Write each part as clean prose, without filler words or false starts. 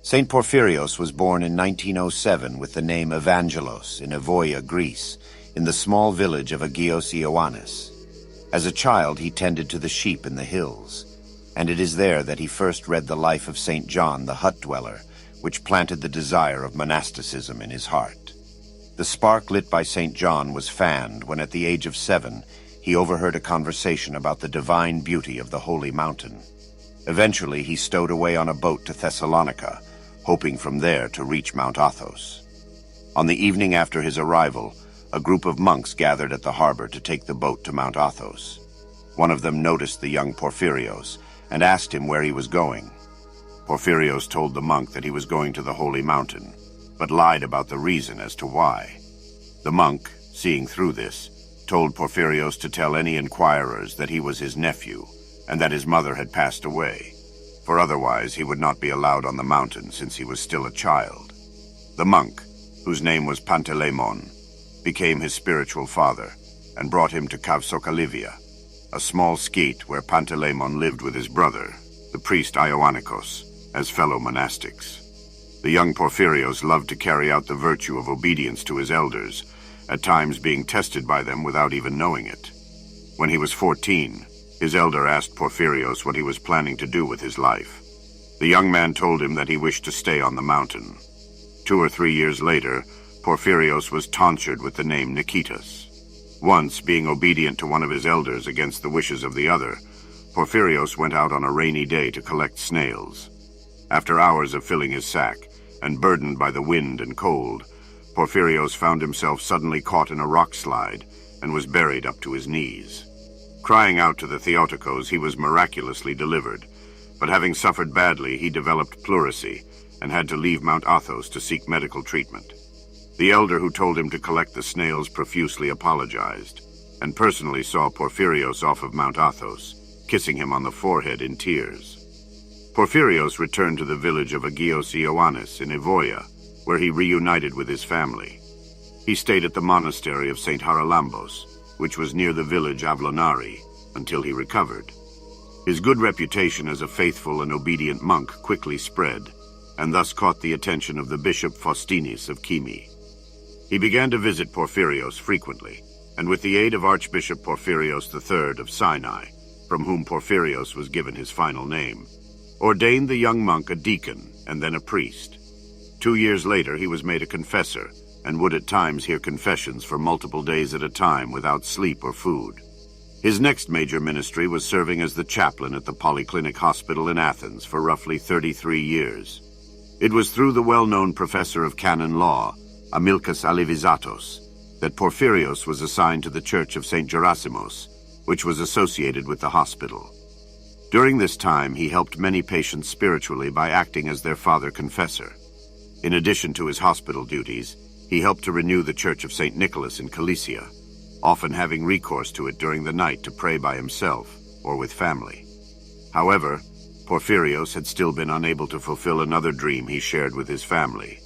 Saint Porphyrios was born in 1907 with the name Evangelos in Evoia, Greece, in the small village of Agios Ioannis. As a child, he tended to the sheep in the hills, and it is there that he first read the life of St. John the hut dweller, which planted the desire of monasticism in his heart. The spark lit by St. John was fanned when at the age of 7, he overheard a conversation about the divine beauty of the holy mountain. Eventually, he stowed away on a boat to Thessalonica, hoping from there to reach Mount Athos. On the evening after his arrival, a group of monks gathered at the harbor to take the boat to Mount Athos. One of them noticed the young Porphyrios and asked him where he was going. Porphyrios told the monk that he was going to the holy mountain, but lied about the reason as to why. The monk, seeing through this, told Porphyrios to tell any inquirers that he was his nephew and that his mother had passed away, for otherwise he would not be allowed on the mountain since he was still a child. The monk, whose name was Panteleimon, became his spiritual father and brought him to Kavsokalivia, a small skete where Panteleimon lived with his brother, the priest Ioannikos, as fellow monastics. The young Porphyrios loved to carry out the virtue of obedience to his elders, at times being tested by them without even knowing it. When he was 14, his elder asked Porphyrios what he was planning to do with his life. The young man told him that he wished to stay on the mountain. 2 or 3 years later, Porphyrios was tonsured with the name Nikitas. Once, being obedient to one of his elders against the wishes of the other, Porphyrios went out on a rainy day to collect snails. After hours of filling his sack, and burdened by the wind and cold, Porphyrios found himself suddenly caught in a rock slide and was buried up to his knees. Crying out to the Theotokos, he was miraculously delivered, but having suffered badly, he developed pleurisy and had to leave Mount Athos to seek medical treatment. The elder who told him to collect the snails profusely apologized, and personally saw Porphyrios off of Mount Athos, kissing him on the forehead in tears. Porphyrios returned to the village of Agios Ioannis in Evoia, where he reunited with his family. He stayed at the monastery of St. Haralambos, which was near the village Avlonari, until he recovered. His good reputation as a faithful and obedient monk quickly spread, and thus caught the attention of the bishop Faustinus of Kymi. He began to visit Porphyrios frequently, and with the aid of Archbishop Porphyrios III of Sinai, from whom Porphyrios was given his final name, ordained the young monk a deacon and then a priest. 2 years later, he was made a confessor and would at times hear confessions for multiple days at a time without sleep or food. His next major ministry was serving as the chaplain at the Polyclinic Hospital in Athens for roughly 33 years. It was through the well-known professor of canon law, Amilkas Alivizatos, that Porphyrios was assigned to the Church of St. Gerasimos, which was associated with the hospital. During this time, he helped many patients spiritually by acting as their father confessor. In addition to his hospital duties, he helped to renew the Church of St. Nicholas in Cilicia, often having recourse to it during the night to pray by himself or with family. However, Porphyrios had still been unable to fulfill another dream he shared with his family,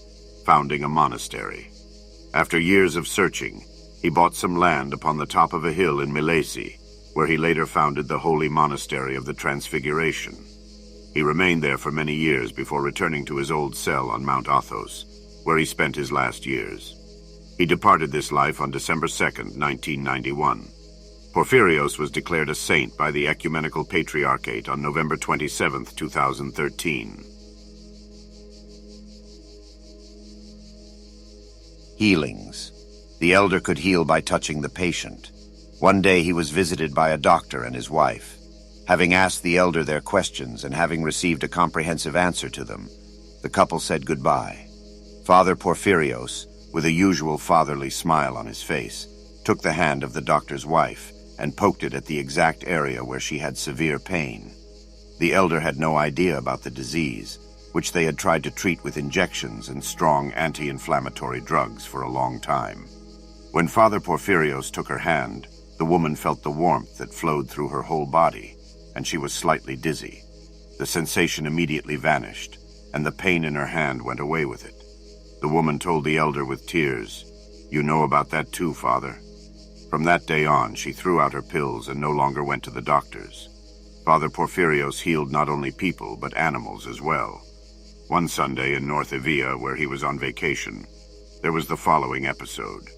founding a monastery. After years of searching, he bought some land upon the top of a hill in Milesi, where he later founded the Holy Monastery of the Transfiguration. He remained there for many years before returning to his old cell on Mount Athos, where he spent his last years. He departed this life on December 2nd, 1991. Porphyrios was declared a saint by the Ecumenical Patriarchate on November 27th, 2013. Healings. The elder could heal by touching the patient. One day he was visited by a doctor and his wife. Having asked the elder their questions and having received a comprehensive answer to them, the couple said goodbye. Father Porphyrios, with a usual fatherly smile on his face, took the hand of the doctor's wife and poked it at the exact area where she had severe pain. The elder had no idea about the disease, which they had tried to treat with injections and strong anti-inflammatory drugs for a long time. When Father Porphyrios took her hand, the woman felt the warmth that flowed through her whole body, and she was slightly dizzy. The sensation immediately vanished, and the pain in her hand went away with it. The woman told the elder with tears, "You know about that too, Father." From that day on, she threw out her pills and no longer went to the doctors. Father Porphyrios healed not only people, but animals as well. One Sunday in North Evia, where he was on vacation, there was the following episode.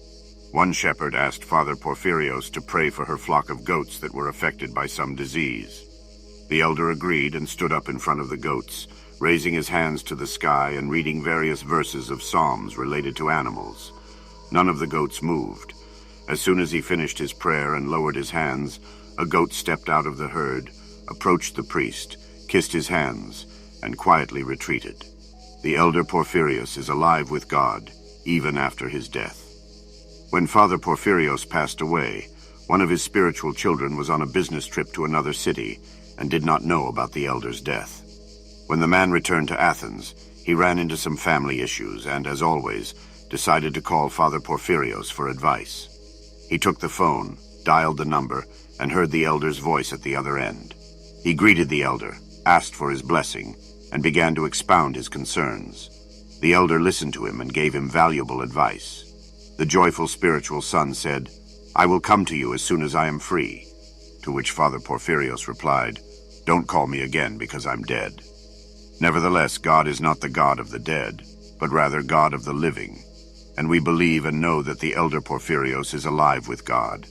One shepherd asked Father Porphyrios to pray for her flock of goats that were affected by some disease. The elder agreed and stood up in front of the goats, raising his hands to the sky and reading various verses of psalms related to animals. None of the goats moved. As soon as he finished his prayer and lowered his hands, a goat stepped out of the herd, approached the priest, kissed his hands, and quietly retreated. The elder Porphyrios is alive with God, even after his death. When Father Porphyrios passed away, one of his spiritual children was on a business trip to another city and did not know about the elder's death. When the man returned to Athens, he ran into some family issues and, as always, decided to call Father Porphyrios for advice. He took the phone, dialed the number, and heard the elder's voice at the other end. He greeted the elder, asked for his blessing, and began to expound his concerns. The elder listened to him and gave him valuable advice. The joyful spiritual son said, "I will come to you as soon as I am free," to which Father Porphyrios replied, "Don't call me again because I'm dead." Nevertheless, God is not the God of the dead, but rather God of the living, and we believe and know that the elder Porphyrios is alive with God,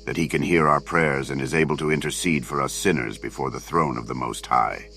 that he can hear our prayers and is able to intercede for us sinners before the throne of the Most High.